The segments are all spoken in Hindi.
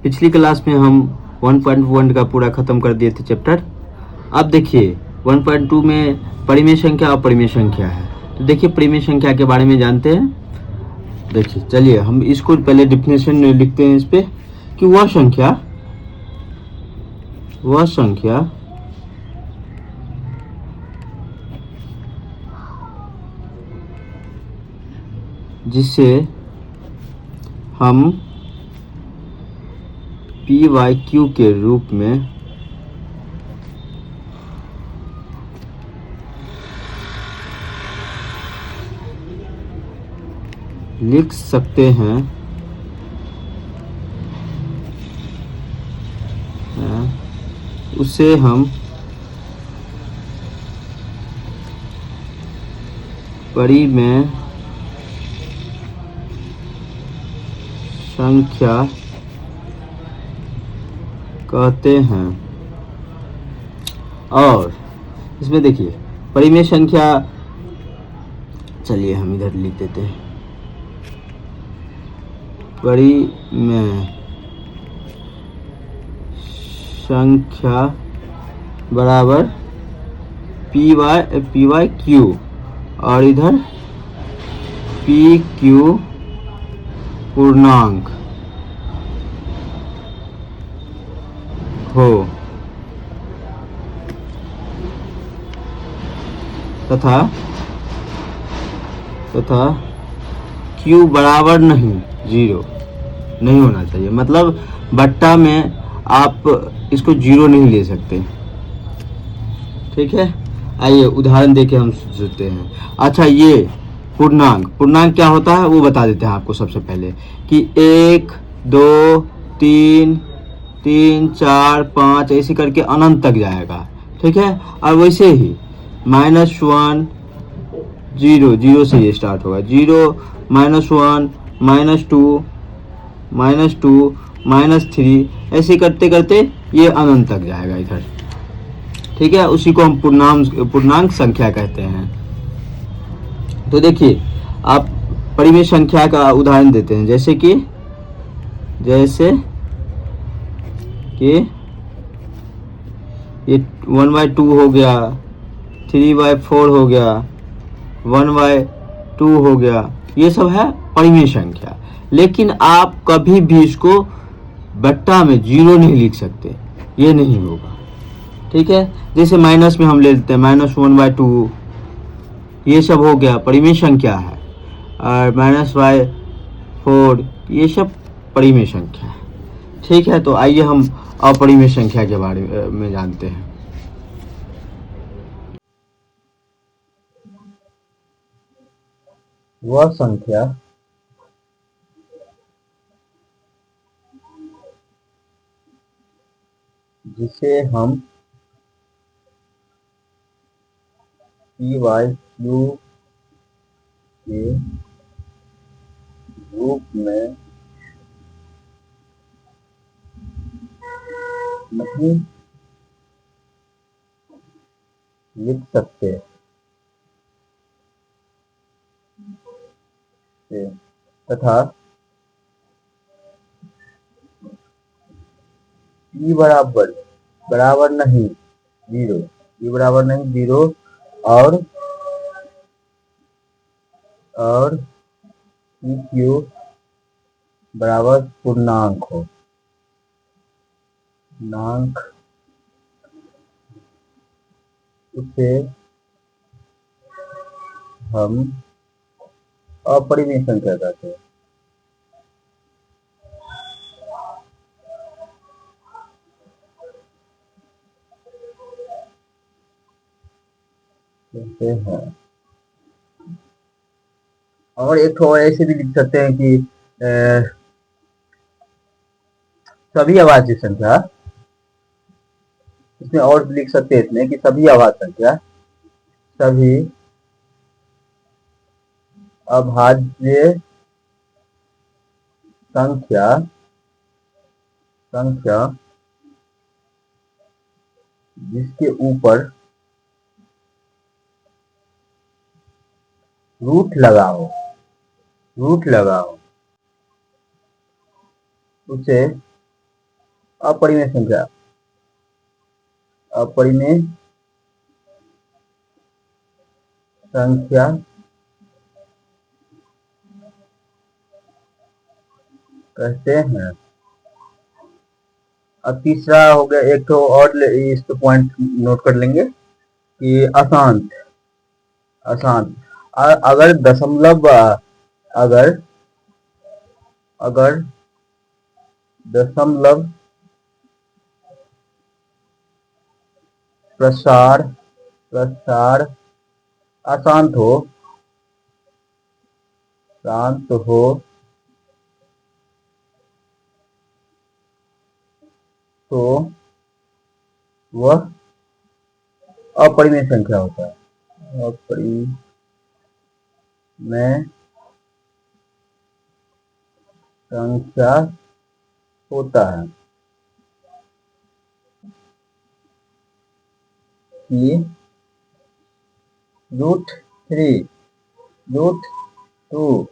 पिछली क्लास में हम 1.1 का पूरा खत्म कर दिए थे चैप्टर। अब देखिए 1.2 में परिमेय संख्या और परिमेय संख्या है। तो देखिए परिमेय संख्या के बारे में जानते हैं। देखिए चलिए हम इसको पहले डिफिनेशन लिखते हैं इस पे कि वह संख्या जिसे हम p/q के रूप में लिख सकते हैं उसे हम परिमेय संख्या कहते हैं। और इसमें देखिए परिमेय संख्या, चलिए हम इधर लिख देते हैं परिमेय संख्या बराबर p/q और इधर pq पूर्णांक हो तथा q बराबर नहीं, 0 नहीं होना चाहिए। मतलब बट्टा में आप इसको 0 नहीं ले सकते। ठीक है, आइए उदाहरण देके हम सोचते हैं। अच्छा, ये पूर्णांक क्या होता है वो बता देते हैं आपको सबसे पहले कि 1 2 3 3 4 5 ऐसे करके अनंत तक जाएगा। ठीक है, और वैसे ही -1 0 से ये स्टार्ट होगा, 0 -1 -2 -3 ऐसे करते करते ये अनंत तक जाएगा इधर। ठीक है, उसी को हम पूर्णांक संख्या कहते हैं। तो देखिए आप परिमेय संख्या का उदाहरण देते हैं, जैसे कि ये 1/2 हो गया, 3/4 हो गया, 1/2 हो गया, ये सब है परिमेय संख्या। लेकिन आप कभी भी इसको बट्टा में 0 नहीं लिख सकते, ये नहीं होगा। ठीक है, जैसे माइनस में हम ले लेते हैं -1/2, ये सब हो गया परिमेय संख्या है, और -4 ये सब परिमेय संख्या है। ठीक है, तो आइए हम अपरिमेय संख्या के बारे में जानते हैं। वह संख्या जिसे हम p/q के रूप में नहीं लिख सकते तथा p बराबर नहीं 0, p बराबर नहीं 0 और pq बराबर पूर्णांक हो। उसे हम अपरिमेय संख्या कहते हैं। और एक तो ऐसे भी लिख सकते हैं कि सभी अभाज्य संख्या, इसमें और लिख सकते हैं इसमें कि सभी अभाज्य संख्या जिसके ऊपर रूट लगा हो उसे अपरिमेय संख्या, अपरिमेय संख्या कहते हैं। अब तीसरा हो गया, एक तो और इस पे पॉइंट नोट कर लेंगे कि अशांत, अशांत अगर दशमलव, अगर अगर दशमलव प्रसार प्रसार अशांत हो, शांत हो, तो वह अपरिमेय संख्या होता है, अपरिमेय संख्या होता है। कि √3, √2,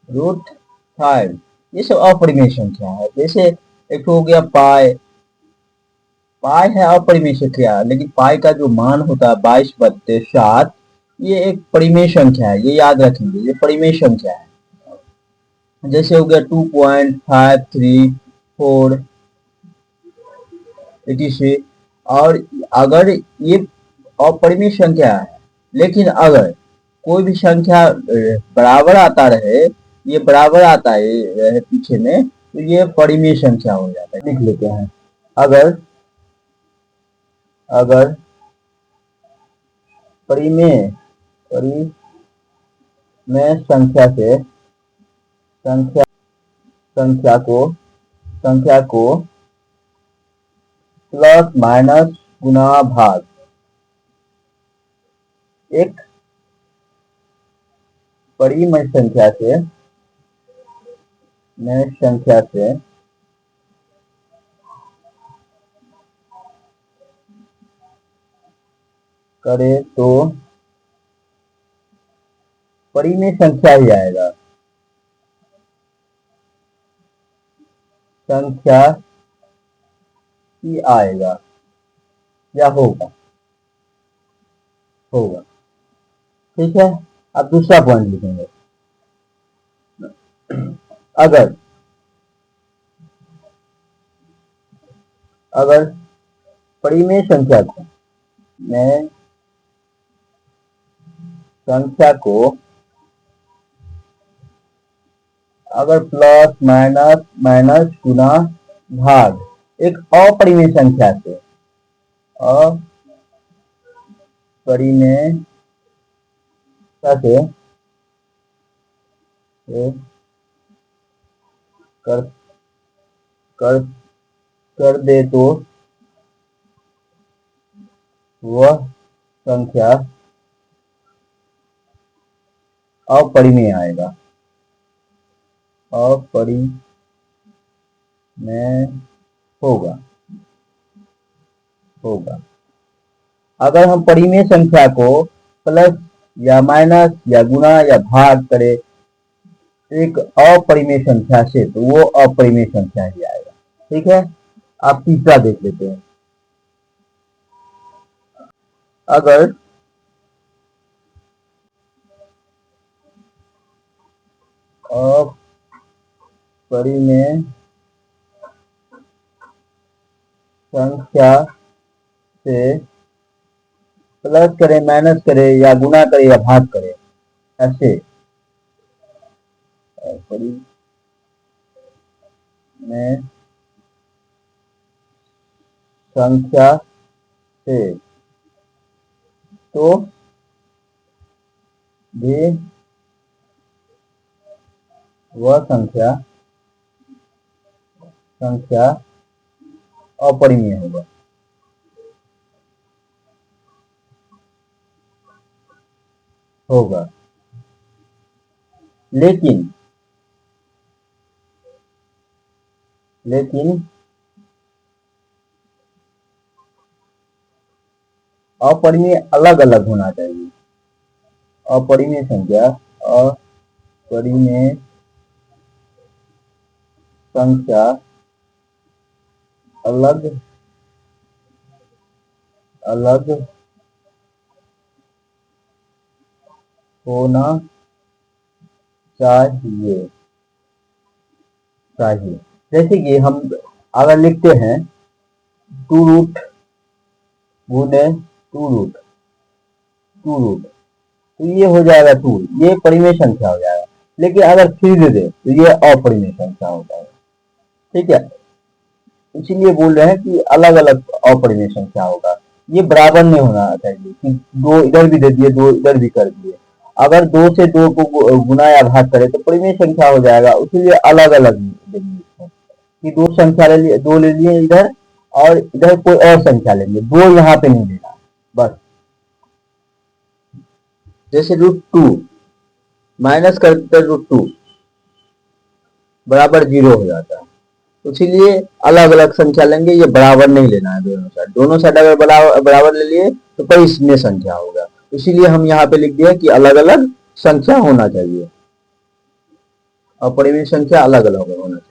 √5 ये सब अपरिमेय संख्या है। जैसे एक तो हो गया पाई, पाई है अपरिमेय संख्या, लेकिन पाई का जो मान होता है 22/7, ये एक परिमेय संख्या है, ये याद रखेंगे, ये परिमेय संख्या है। जैसे हो गया 2.534 etc। और अगर ये अपरिमेय संख्या है, लेकिन अगर कोई भी संख्या बराबर आता रहे, ये बराबर आता है पीछे में, तो ये परिमेय संख्या हो जाता है। लिख लेते हैं, अगर अगर परिमेय परिमेय संख्या को प्लस माइनस गुना भाग एक परिमेय संख्या से करे तो परिमेय संख्या ही आएगा, संख्या ही आएगा या होगा, होगा। ठीक है, अब दूसरा पॉइंट लिखेंगे, अगर अगर परिमेय संख्या को अगर प्लस माइनस माइनस गुना भाग एक अपरिमेय संख्या से, अपरिमेय से कर दे तो वह संख्या अपरिमेय आएगा, अपरिमेय होगा, अगर हम परिमेय संख्या को प्लस या माइनस या गुना या भाग करें एक अपरिमेय संख्या से, तो वो अपरिमेय संख्या ही आएगा। ठीक है, आप तीसरा देख लेते हैं, अगर अपरिमेय संख्या से प्लस करें, माइनस करें या गुना करें या भाग करें, ऐसे परिमेय संख्या से तो भी वह संख्या अपरिमेय होगा। लेकिन अपरिमेय अलग अलग होना चाहिए, अपरिमेय संख्या अलग अलग होना चाहिए चाहिए। जैसे कि हम अगर लिखते हैं 2 रूट गुने 2 रूट तो ये हो जाएगा 2, ये परिमेय संख्या हो जाएगा। लेकिन अगर फिर दे दे तो ये अपरिमेय संख्या हो जाएगा। ठीक है, इसीलिए बोल रहे हैं कि अलग अलग अपरिमेय संख्या होगा। ये बराबर नहीं होना चाहिए कि दो इधर भी दे दिए दो इधर भी कर दिए। अगर दो से दो को गुना या भाग करे तो परिमेय संख्या हो जाएगा, इसीलिए अलग अलग देंगे इसको कि दो संख्या ले लिए, दो ले लिए इधर और इधर कोई और संख्या लेंगे, दो यहाँ पे नहीं लेना बस। जैसे √2 माइनस कर देते √2 बराबर 0 हो जाता है, इसीलिए अलग अलग संख्या लेंगे, ये बराबर नहीं लेना है दोनों साइड अगर बराबर ले लिए तो परिमेय संख्या होगा। इसीलिए हम यहाँ पे लिख दिया कि अलग अलग संख्या होना चाहिए और परिमेय संख्या अलग अलग होना चाहिए।